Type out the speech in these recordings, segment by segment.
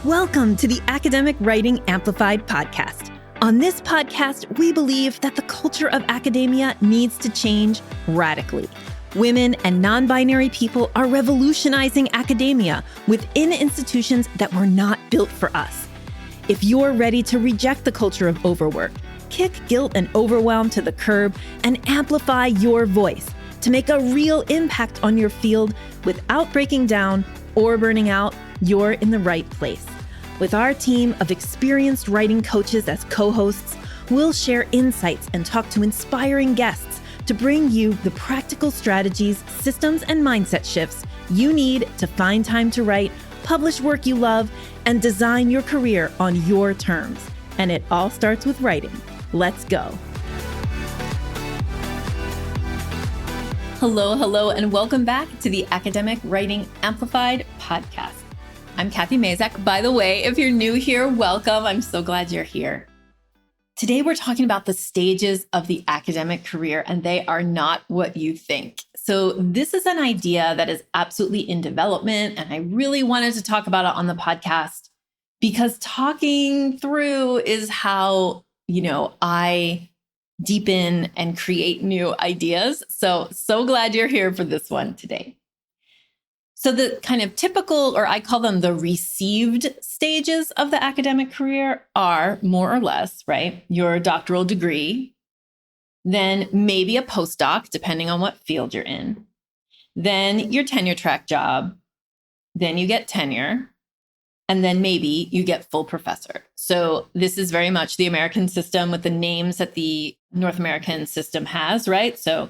Welcome to the Academic Writing Amplified podcast. On this podcast, we believe that the culture of academia needs to change radically. Women and non-binary people are revolutionizing academia within institutions that were not built for us. If you're ready to reject the culture of overwork, kick guilt and overwhelm to the curb, and amplify your voice to make a real impact on your field without breaking down or burning out, you're in the right place. With our team of experienced writing coaches as co-hosts, we'll share insights and talk to inspiring guests to bring you the practical strategies, systems, and mindset shifts you need to find time to write, publish work you love, and design your career on your terms. And it all starts with writing. Let's go. Hello, and welcome back to the Academic Writing Amplified podcast. I'm Kathy Mazak. By the way, if you're new here, welcome. I'm so glad you're here. Today, we're talking about the stages of the academic career, and they are not what you think. So this is an idea that is absolutely in development, and I really wanted to talk about it on the podcast because talking through is how, I deepen and create new ideas. So glad you're here for this one today. So the kind of typical, or I call them the received stages of the academic career are more or less, right? Your doctoral degree, then maybe a postdoc, depending on what field you're in, then your tenure track job, then you get tenure, and then maybe you get full professor. So this is very much the American system with the names that the North American system has, right? So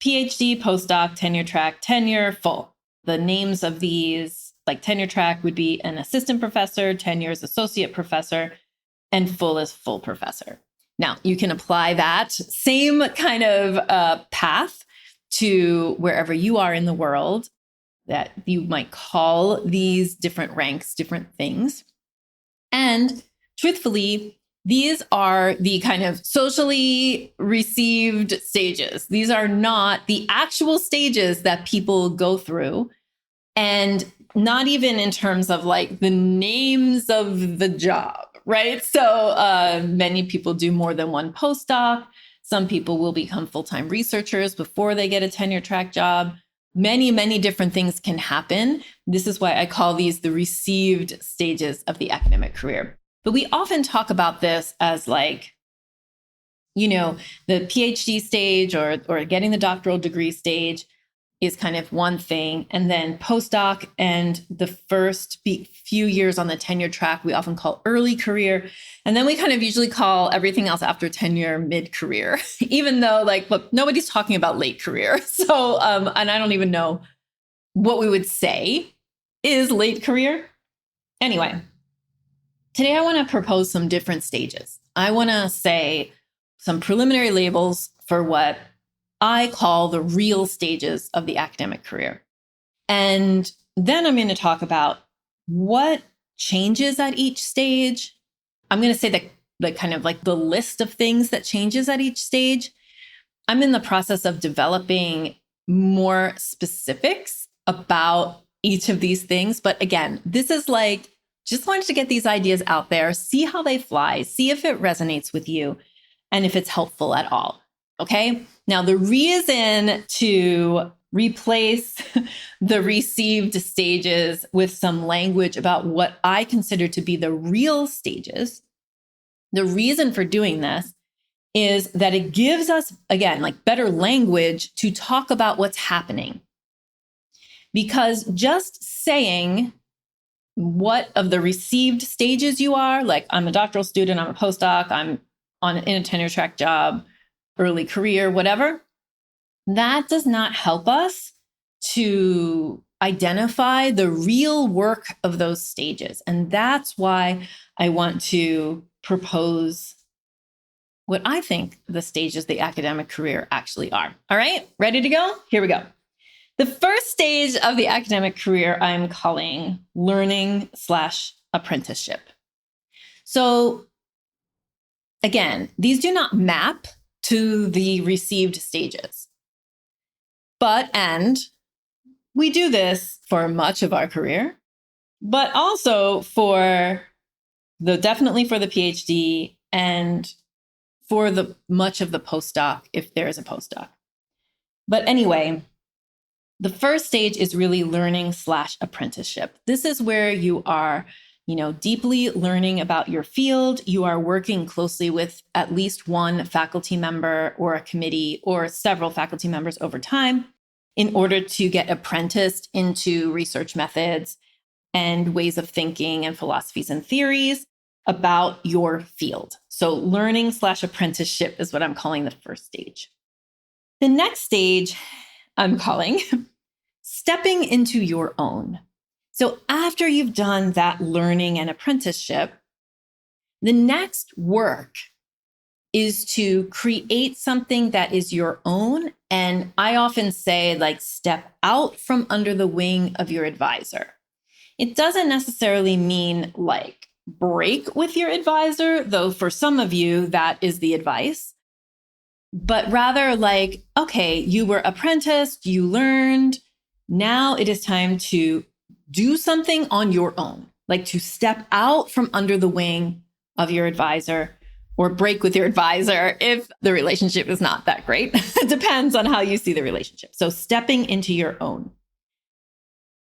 PhD, postdoc, tenure track, tenure, full. The names of these, like tenure track would be an assistant professor, tenure is associate professor, and full is full professor. Now, you can apply that same kind of path to wherever you are in the world that you might call these different ranks, different things. And truthfully, these are the kind of socially received stages. These are not the actual stages that people go through, and not even in terms of like the names of the job, right? So many people do more than one postdoc. Some people will become full-time researchers before they get a tenure track job. Many different things can happen. This is why I call these the received stages of the academic career. But we often talk about this as like, the PhD stage or getting the doctoral degree stage is kind of one thing. And then postdoc and the first few years on the tenure track, we often call early career. And then we kind of usually call everything else after tenure mid-career, even though look, nobody's talking about late career. So, and I don't even know what we would say is late career. Anyway. Today, I want to propose some different stages. I want to say some preliminary labels for what I call the real stages of the academic career. And then I'm going to talk about what changes at each stage. I'm going to say the kind of like the list of things that changes at each stage. I'm in the process of developing more specifics about each of these things. But again, this is just wanted to get these ideas out there, see how they fly, see if it resonates with you, and if it's helpful at all. Okay? Now, the reason to replace the received stages with some language about what I consider to be the real stages, the reason for doing this is that it gives us, again, better language to talk about what's happening. Because just saying what of the received stages you are, like I'm a doctoral student, I'm a postdoc, I'm in a tenure track job, early career, whatever, that does not help us to identify the real work of those stages. And that's why I want to propose what I think the stages of the academic career actually are. All right, ready to go? Here we go. The first stage of the academic career I'm calling learning/apprenticeship. So again, these do not map to the received stages. And we do this for much of our career. but also definitely for the PhD and for the much of the postdoc, if there is a postdoc. But anyway, the first stage is really learning/apprenticeship. This is where you are, deeply learning about your field. You are working closely with at least one faculty member or a committee or several faculty members over time in order to get apprenticed into research methods and ways of thinking and philosophies and theories about your field. So learning/apprenticeship is what I'm calling the first stage. The next stage I'm calling stepping into your own. So after you've done that learning and apprenticeship, the next work is to create something that is your own. And I often say, step out from under the wing of your advisor. It doesn't necessarily mean break with your advisor, though for some of you, that is the advice. But rather okay, you were apprenticed, you learned. Now it is time to do something on your own, to step out from under the wing of your advisor or break with your advisor if the relationship is not that great. It depends on how you see the relationship. So stepping into your own.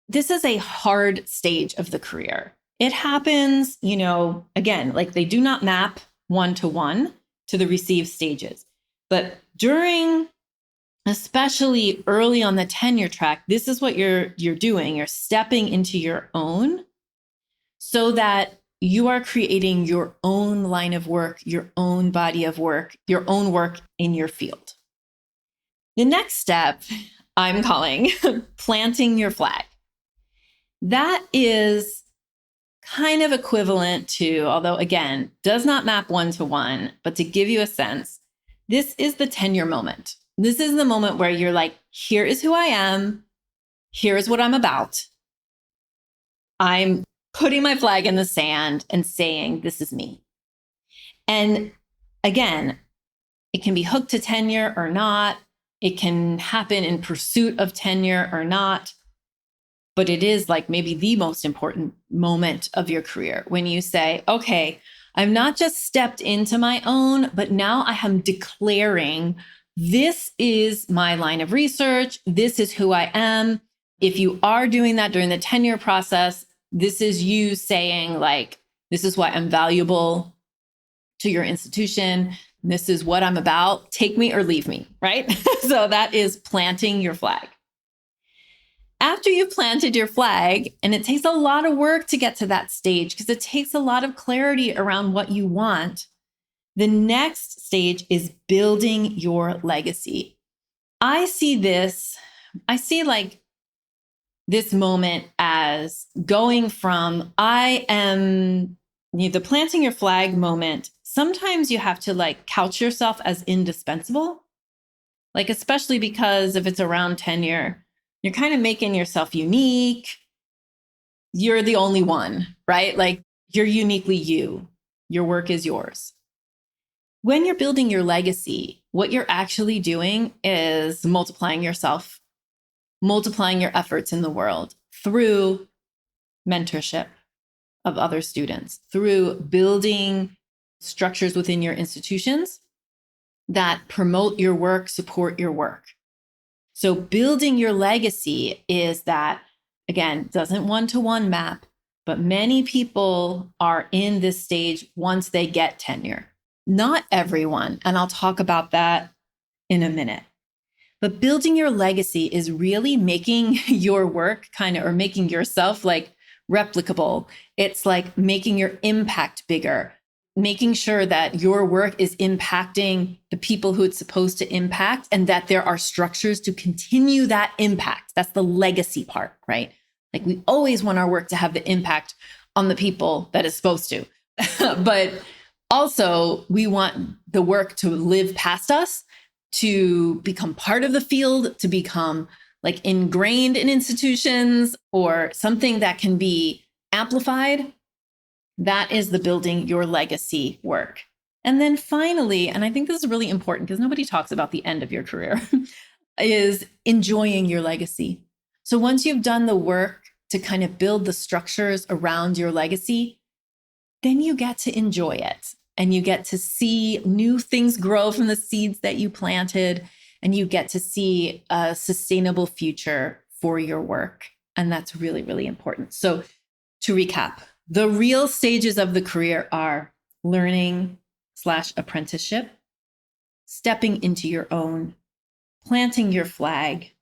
This is a hard stage of the career. It happens, again, they do not map one-to-one to the receive stages. But especially early on the tenure track, this is what you're doing. You're stepping into your own so that you are creating your own line of work, your own body of work, your own work in your field. The next step I'm calling planting your flag. That is kind of equivalent to, although again, does not map one-to-one, but to give you a sense, this is the tenure moment. This is the moment where you're here is who I am. Here is what I'm about. I'm putting my flag in the sand and saying, this is me. And again, it can be hooked to tenure or not. It can happen in pursuit of tenure or not. But it is maybe the most important moment of your career when you say, okay, I've not just stepped into my own, but now I am declaring this is my line of research. This is who I am. If you are doing that during the tenure process, this is you saying this is why I'm valuable to your institution. This is what I'm about. Take me or leave me, right? So that is planting your flag. After you've planted your flag, and it takes a lot of work to get to that stage because it takes a lot of clarity around what you want, the next stage is building your legacy. I see this moment as going from the planting your flag moment. Sometimes you have to couch yourself as indispensable, especially because if it's around tenure, you're kind of making yourself unique. You're the only one, right? You're uniquely you. Your work is yours. When you're building your legacy, what you're actually doing is multiplying yourself, multiplying your efforts in the world through mentorship of other students, through building structures within your institutions that promote your work, support your work. So building your legacy is that, again, doesn't one-to-one map, but many people are in this stage once they get tenure. Not everyone, and I'll talk about that in a minute. But building your legacy is really making your work or making yourself replicable. It's making your impact bigger, making sure that your work is impacting the people who it's supposed to impact and that there are structures to continue that impact. That's the legacy part, right? We always want our work to have the impact on the people that it's supposed to. But also, we want the work to live past us, to become part of the field, to become ingrained in institutions or something that can be amplified. That is the building your legacy work. And then finally, and I think this is really important because nobody talks about the end of your career, is enjoying your legacy. So once you've done the work to kind of build the structures around your legacy, then you get to enjoy it and you get to see new things grow from the seeds that you planted, and you get to see a sustainable future for your work. And that's really, really important. So to recap, the real stages of the career are learning/apprenticeship, stepping into your own, planting your flag,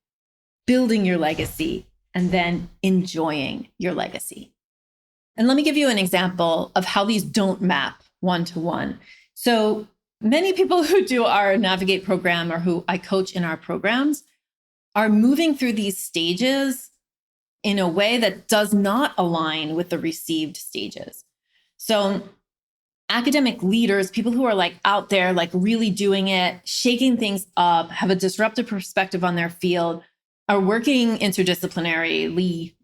building your legacy, and then enjoying your legacy. And let me give you an example of how these don't map one-to-one. So many people who do our Navigate program or who I coach in our programs are moving through these stages in a way that does not align with the received stages. So academic leaders, people who are like out there, like really doing it, shaking things up, have a disruptive perspective on their field, are working interdisciplinarily,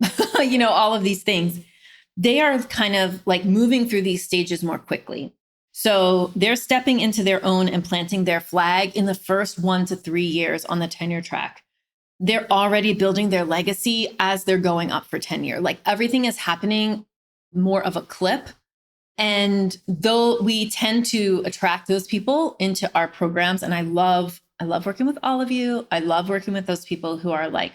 all of these things. They are kind of like moving through these stages more quickly. So they're stepping into their own and planting their flag in the first 1 to 3 years on the tenure track. They're already building their legacy as they're going up for tenure. Like everything is happening more of a clip. And though we tend to attract those people into our programs, and I love working with all of you. I love working with those people who are like,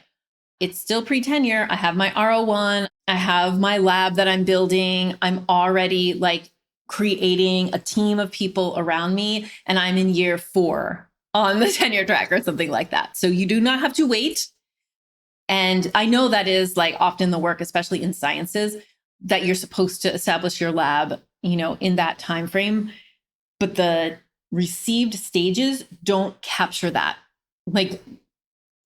it's still pre-tenure. I have my R01. I have my lab that I'm building. I'm already like creating a team of people around me, and I'm in year 4 on the tenure track or something like that. So you do not have to wait. And I know that is like often the work, especially in sciences, that you're supposed to establish your lab, in that time frame. But the received stages don't capture that. Like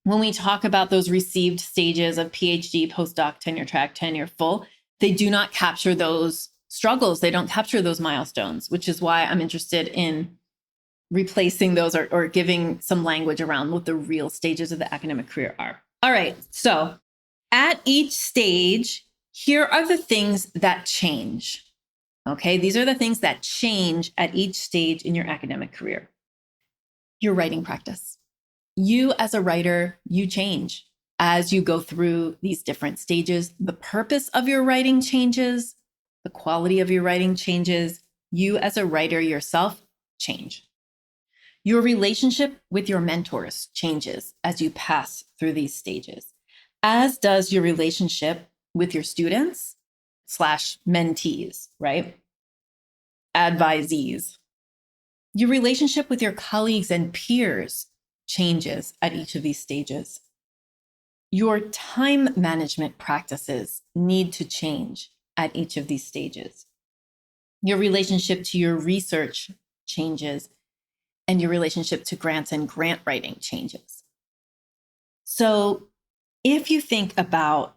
when we talk about those received stages of PhD, postdoc, tenure track, tenure full, they do not capture those struggles. They don't capture those milestones, which is why I'm interested in replacing those or giving some language around what the real stages of the academic career are. All right. So at each stage, here are the things that change. Okay. These are the things that change at each stage in your academic career. Your writing practice. You as a writer, you change as you go through these different stages. The purpose of your writing changes. The quality of your writing changes. You as a writer yourself change. Your relationship with your mentors changes as you pass through these stages, as does your relationship with your students/mentees, right? Advisees. Your relationship with your colleagues and peers changes at each of these stages. Your time management practices need to change at each of these stages. Your relationship to your research changes, and your relationship to grants and grant writing changes. So if you think about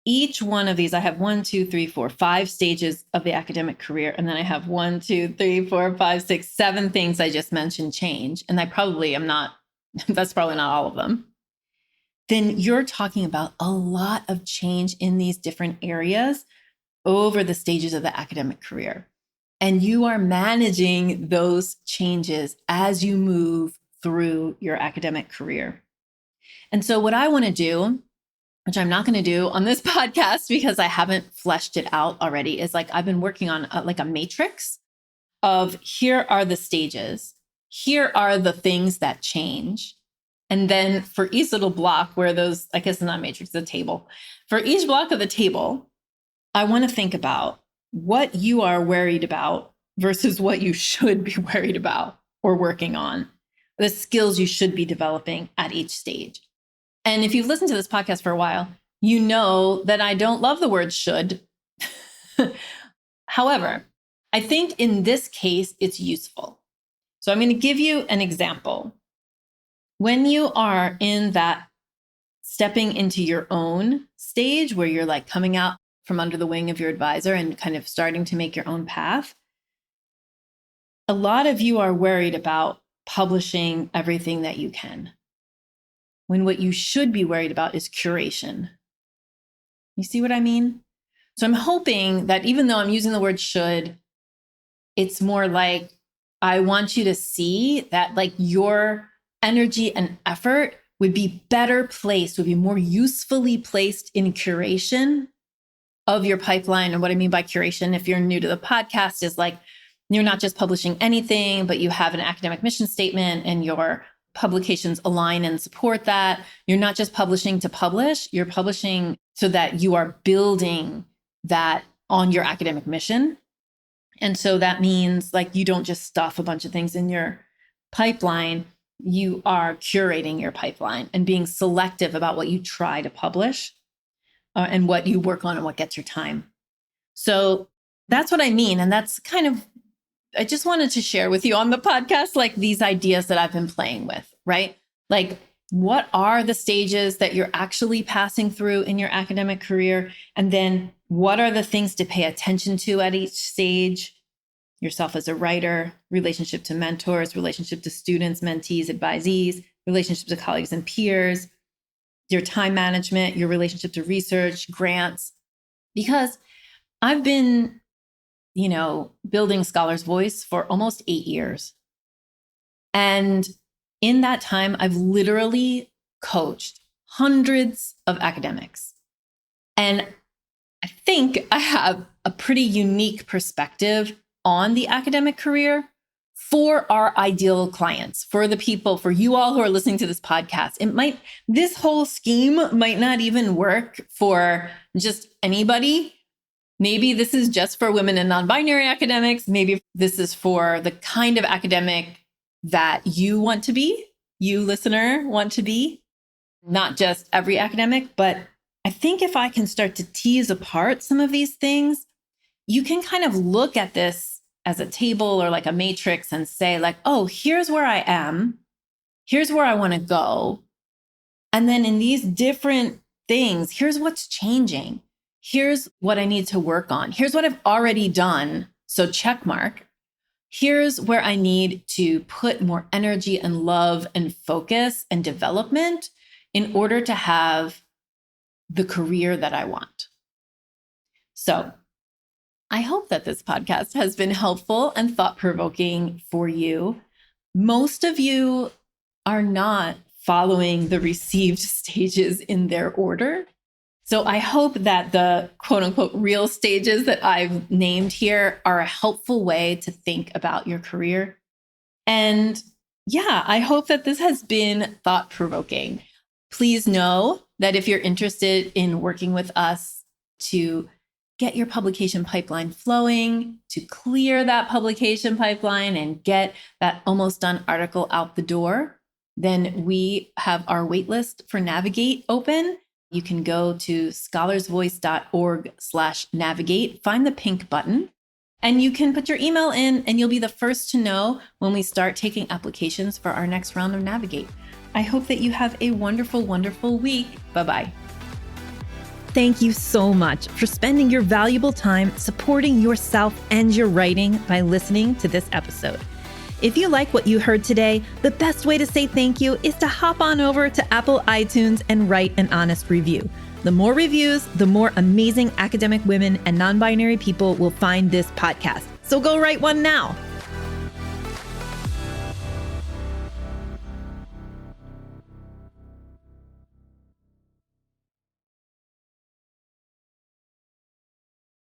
each one of these, I have 1, 2, 3, 4, 5 stages of the academic career. And then I have 1, 2, 3, 4, 5, 6, 7 things I just mentioned change. And I probably am not, that's probably not all of them. Then you're talking about a lot of change in these different areas over the stages of the academic career. And you are managing those changes as you move through your academic career. And so what I want to do, which I'm not going to do on this podcast because I haven't fleshed it out already, is like I've been working on a matrix of here are the stages. Here are the things that change. And then for each little block where those, I guess it's not a matrix, it's a table. For each block of the table, I want to think about what you are worried about versus what you should be worried about or working on, the skills you should be developing at each stage. And if you've listened to this podcast for a while, you know that I don't love the word should. However, I think in this case, it's useful. So I'm going to give you an example. When you are in that stepping into your own stage where you're like coming out from under the wing of your advisor and kind of starting to make your own path, a lot of you are worried about publishing everything that you can, when what you should be worried about is curation. You see what I mean? So I'm hoping that even though I'm using the word should, it's more like I want you to see that like your energy and effort would be better placed, would be more usefully placed in curation of your pipeline. And what I mean by curation, if you're new to the podcast, is like you're not just publishing anything, but you have an academic mission statement and your publications align and support that. You're not just publishing to publish, you're publishing so that you are building that on your academic mission. And so that means like you don't just stuff a bunch of things in your pipeline, you are curating your pipeline and being selective about what you try to publish and what you work on and what gets your time. So that's what I mean. And that's kind of, I just wanted to share with you on the podcast, like these ideas that I've been playing with, right? Like, what are the stages that you're actually passing through in your academic career? And then what are the things to pay attention to at each stage? Yourself as a writer, relationship to mentors, relationship to students, mentees, advisees, relationship to colleagues and peers, your time management, your relationship to research, grants. Because I've been, building Scholar's Voice for almost 8 years. And in that time, I've literally coached hundreds of academics. And I think I have a pretty unique perspective on the academic career for our ideal clients, for the people, for you all who are listening to this podcast. This whole scheme might not even work for just anybody. Maybe this is just for women and non-binary academics. Maybe this is for the kind of academic that you want to be, you listener want to be, not just every academic. But I think if I can start to tease apart some of these things, you can kind of look at this as a table or like a matrix and say like, oh, here's where I am. Here's where I want to go. And then in these different things, here's what's changing. Here's what I need to work on. Here's what I've already done. So check mark. Here's where I need to put more energy and love and focus and development in order to have the career that I want. So I hope that this podcast has been helpful and thought-provoking for you. Most of you are not following the received stages in their order. So I hope that the quote unquote real stages that I've named here are a helpful way to think about your career. And yeah, I hope that this has been thought-provoking. Please know that if you're interested in working with us to get your publication pipeline flowing, to clear that publication pipeline and get that almost done article out the door, then we have our waitlist for Navigate open. You can go to scholarsvoice.org/navigate, find the pink button, and you can put your email in and you'll be the first to know when we start taking applications for our next round of Navigate. I hope that you have a wonderful, wonderful week. Bye-bye. Thank you so much for spending your valuable time supporting yourself and your writing by listening to this episode. If you like what you heard today, the best way to say thank you is to hop on over to Apple iTunes and write an honest review. The more reviews, the more amazing academic women and non-binary people will find this podcast. So go write one now.